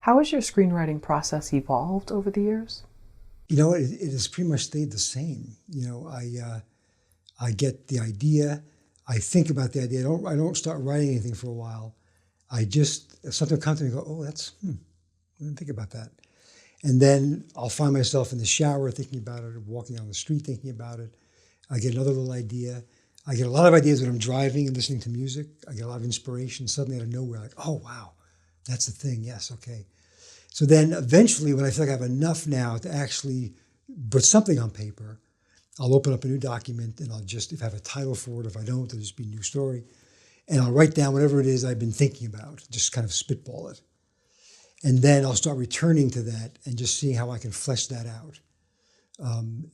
How has your screenwriting process evolved over the years? It has pretty much stayed the same. I get the idea, I think about the idea. I don't start writing anything for a while. I just if something comes to me, and go, oh, I didn't think about that. And then I'll find myself in the shower thinking about it, or walking down the street thinking about it. I get another little idea. I get a lot of ideas when I'm driving and listening to music. I get a lot of inspiration suddenly out of nowhere, like, oh, wow, that's the thing. Yes, okay. So then eventually, when I feel like I have enough now to actually put something on paper, I'll open up a new document and I'll just, if I have a title for it, if I don't, it'll just be a new story. And I'll write down whatever it is I've been thinking about, just kind of spitball it. And then I'll start returning to that and just seeing how I can flesh that out.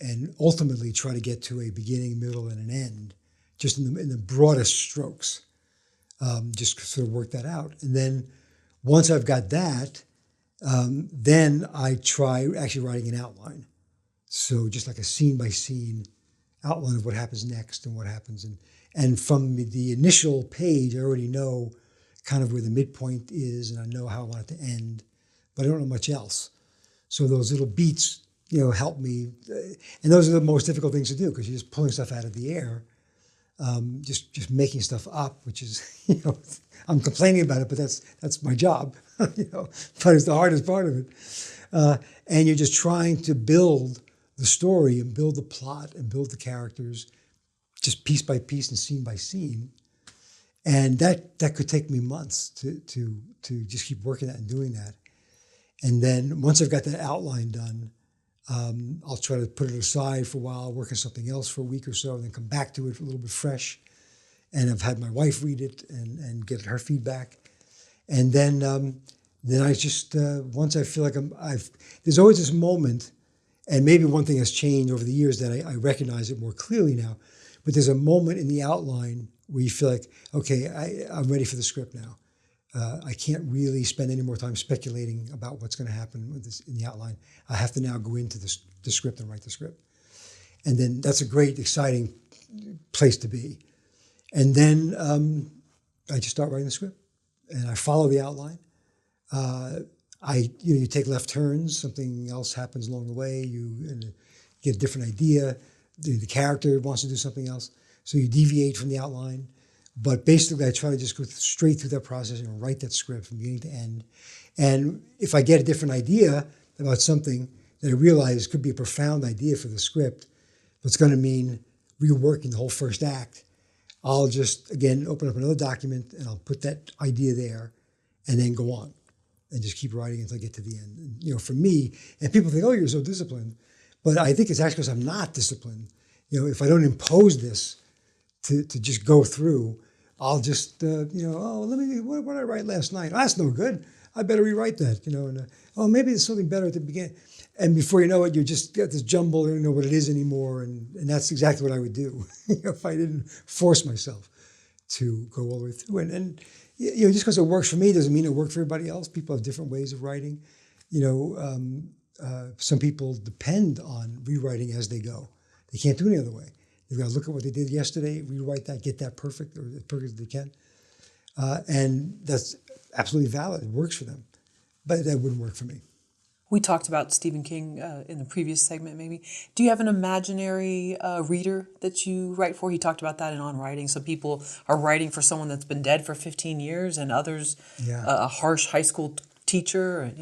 And ultimately try to get to a beginning, middle, and an end, just in the broadest strokes. Just sort of work that out. And then once I've got that, then I try actually writing an outline. So just like a scene by scene outline of what happens next and what happens. And from the initial page, I already know kind of where the midpoint is and I know how I want it to end, but I don't know much else. So those little beats, help me. And those are the most difficult things to do because you're just pulling stuff out of the air, just making stuff up, which is, I'm complaining about it, but that's my job, but it's the hardest part of it. And you're just trying to build the story and build the plot and build the characters just piece by piece and scene by scene. And that could take me months to just keep working that and doing that. And then once I've got that outline done, I'll try to put it aside for a while, work on something else for a week or so, and then come back to it a little bit fresh. And I've had my wife read it and get her feedback. And then I just, once I feel like there's always this moment, and maybe one thing has changed over the years that I recognize it more clearly now, but there's a moment in the outline where you feel like, okay, I'm ready for the script now. I can't really spend any more time speculating about what's going to happen with this in the outline. I have to now go into the script and write the script. And then that's a great, exciting place to be. And then I just start writing the script and I follow the outline. You take left turns, something else happens along the way, you get a different idea, the character wants to do something else, so you deviate from the outline. But basically, I try to just go straight through that process and write that script from beginning to end. And if I get a different idea about something that I realize could be a profound idea for the script, but it's going to mean reworking the whole first act, I'll just, again, open up another document and I'll put that idea there and then go on and just keep writing until I get to the end. And, for me, and people think, oh, you're so disciplined. But I think it's actually because I'm not disciplined. If I don't impose this to just go through, I'll just, what did I write last night? Oh, that's no good. I better rewrite that, maybe there's something better at the beginning. And before you know it, you just get this jumble, you don't know what it is anymore. And that's exactly what I would do if I didn't force myself to go all the way through. And just because it works for me doesn't mean it worked for everybody else. People have different ways of writing. Some people depend on rewriting as they go. They can't do it any other way. They've got to look at what they did yesterday, rewrite that, get that perfect, or as perfect as they can. And that's absolutely valid. It works for them. But that wouldn't work for me. We talked about Stephen King in the previous segment, maybe. Do you have an imaginary reader that you write for? He talked about that in On Writing. Some people are writing for someone that's been dead for 15 years and others, a harsh high school teacher,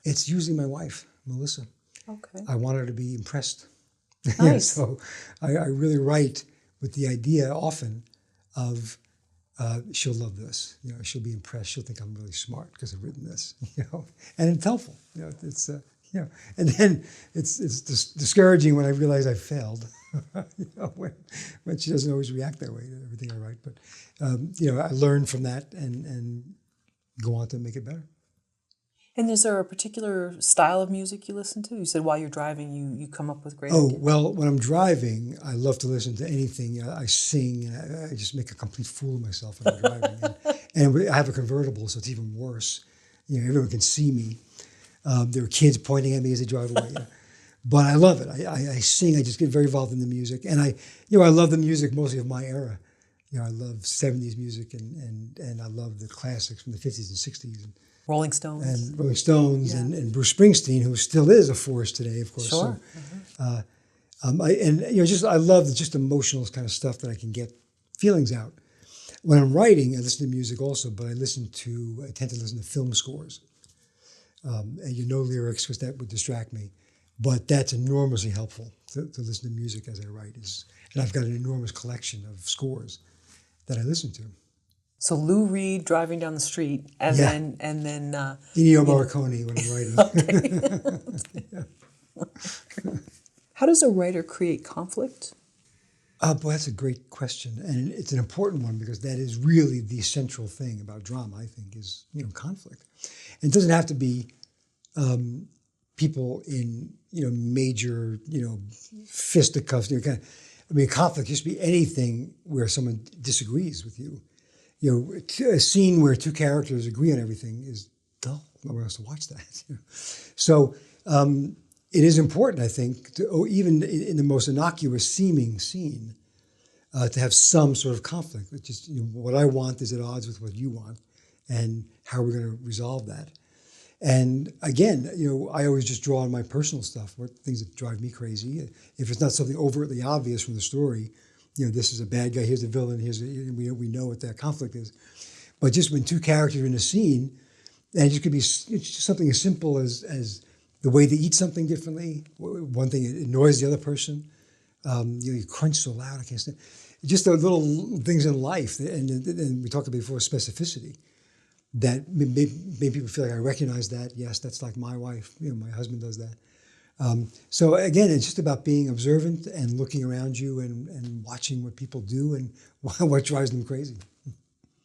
It's usually my wife, Melissa. Okay. I want her to be impressed. Nice. So I really write with the idea often of she'll love this. She'll be impressed. She'll think I'm really smart because I've written this. And it's helpful. It's and then it's discouraging when I realize I failed. When she doesn't always react that way to everything I write. But I learn from that and go on to make it better. And is there a particular style of music you listen to? You said while you're driving, you come up with great ideas. Well, when I'm driving, I love to listen to anything. I sing, and I just make a complete fool of myself when I'm driving. and I have a convertible, so it's even worse. Everyone can see me. There are kids pointing at me as they drive away. But I love it. I sing. I just get very involved in the music. And I love the music mostly of my era. I love 70s music, and I love the classics from the 50s and 60s. Rolling Stones. and Rolling Stones Yeah. and Bruce Springsteen, who still is a force today, of course. Sure. So, I love just emotional kind of stuff that I can get feelings out. When I'm writing, I listen to music also, but I tend to listen to film scores. And no lyrics because that would distract me. But that's enormously helpful to listen to music as I write. And I've got an enormous collection of scores that I listen to. So Lou Reed driving down the street, and Yeah. then Ennio Morricone when I'm writing. how does a writer create conflict? Boy, that's a great question, and it's an important one because that is really the central thing about drama. I think is conflict. And it doesn't have to be people in major fisticuffs. Conflict just be anything where someone disagrees with you. A scene where two characters agree on everything is dull. No one wants to watch that. So it is important, I think, even in the most innocuous seeming scene, to have some sort of conflict. It's just what I want is at odds with what you want, and how we're going to resolve that. And again, I always just draw on my personal stuff, things that drive me crazy. If it's not something overtly obvious from the story, this is a bad guy, here's a villain, we know what that conflict is. But just when two characters are in a scene, and it's just something as simple as the way they eat something differently. One thing, it annoys the other person. You crunch so loud, I can't stand. Just the little things in life, and we talked about before, specificity. That made people feel like I recognize that. Yes, that's like my wife. My husband does that. So again, it's just about being observant and looking around you and watching what people do and what drives them crazy.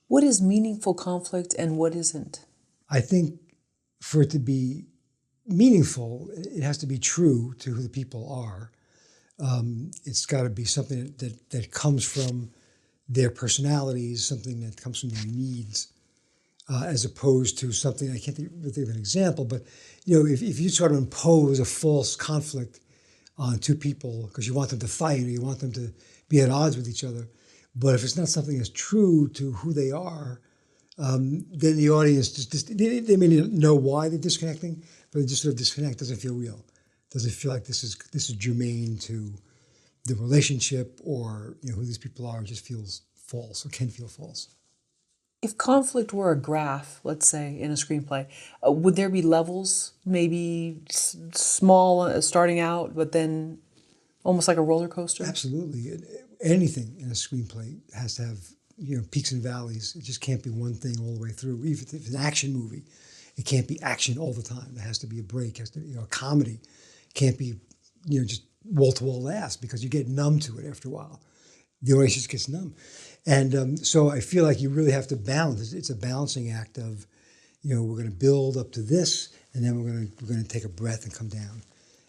What is meaningful conflict and what isn't? I think for it to be meaningful, it has to be true to who the people are. It's got to be something that comes from their personalities, something that comes from their needs. As opposed to something, I can't think of an example, but if you try to impose a false conflict on two people because you want them to fight or you want them to be at odds with each other, but if it's not something that's true to who they are, then the audience they may not know why they're disconnecting, but they just sort of disconnect. Doesn't feel real. Doesn't feel like this is germane to the relationship or who these people are. It just feels false or can feel false. If conflict were a graph, let's say, in a screenplay, would there be levels, maybe small starting out, but then almost like a roller coaster? Absolutely. Anything in a screenplay has to have peaks and valleys. It just can't be one thing all the way through. Even if it's an action movie, it can't be action all the time. There has to be a break. Has to a comedy. It can't be just wall-to-wall laughs because you get numb to it after a while. The audience just gets numb. And so I feel like you really have to balance. It's a balancing act of, we're going to build up to this, and then we're going to take a breath and come down,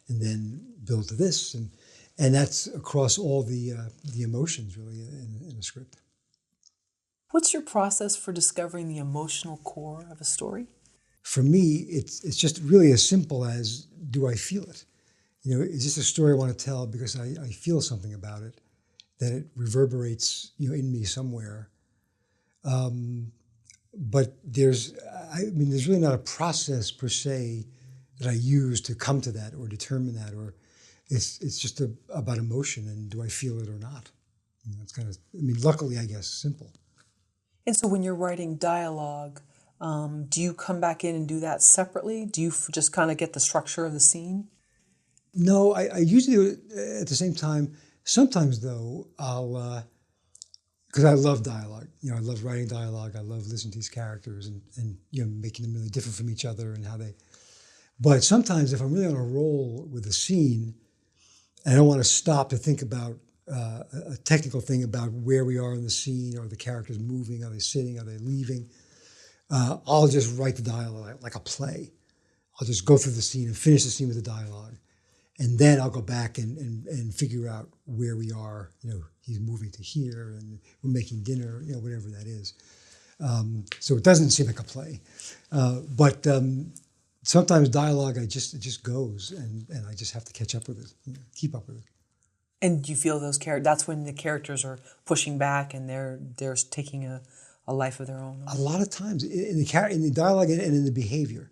and then build to this, and that's across all the emotions really in a script. What's your process for discovering the emotional core of a story? For me, it's just really as simple as, do I feel it? Is this a story I want to tell because I feel something about it, that it reverberates, in me somewhere. But there's really not a process per se that I use to come to that or determine that, or it's just about emotion and do I feel it or not? It's kind of, luckily, I guess, simple. And so when you're writing dialogue, do you come back in and do that separately? Do you just kind of get the structure of the scene? No, I usually do it at the same time. Sometimes, though, I'll, because I love dialogue. I love writing dialogue. I love listening to these characters and making them really different from each other and how they. But sometimes, if I'm really on a roll with a scene, and I don't want to stop to think about a technical thing about where we are in the scene, or the characters moving, are they sitting, are they leaving, I'll just write the dialogue like a play. I'll just go through the scene and finish the scene with the dialogue. And then I'll go back and figure out where we are. He's moving to here, and we're making dinner. Whatever that is. So it doesn't seem like a play, but sometimes dialogue, it just goes, and I just have to catch up with it, keep up with it. And you feel those that's when the characters are pushing back and they're taking a a life of their own. A lot of times in the dialogue and in the behavior,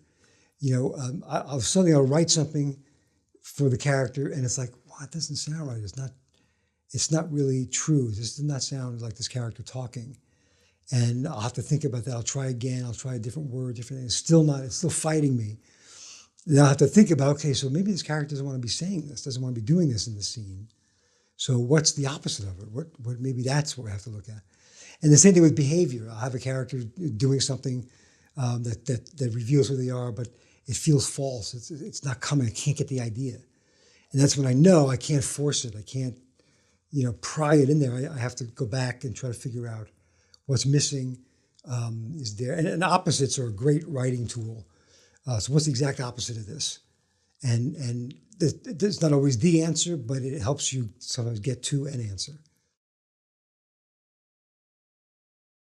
I'll write something for the character, and it's like, wow, it doesn't sound right. It's not really true. This does not sound like this character talking. And I'll have to think about that. I'll try again. I'll try a different word, different thing. It's still fighting me. Then I'll have to think about, okay, so maybe this character doesn't want to be saying this, doesn't want to be doing this in the scene. So what's the opposite of it? What maybe that's what we have to look at. And the same thing with behavior. I'll have a character doing something that reveals who they are, but it feels false. It's not coming. I can't get the idea. And that's when I know I can't force it. I can't, pry it in there. I have to go back and try to figure out what's missing is there. And opposites are a great writing tool. So what's the exact opposite of this? And there's not always the answer, but it helps you sometimes get to an answer.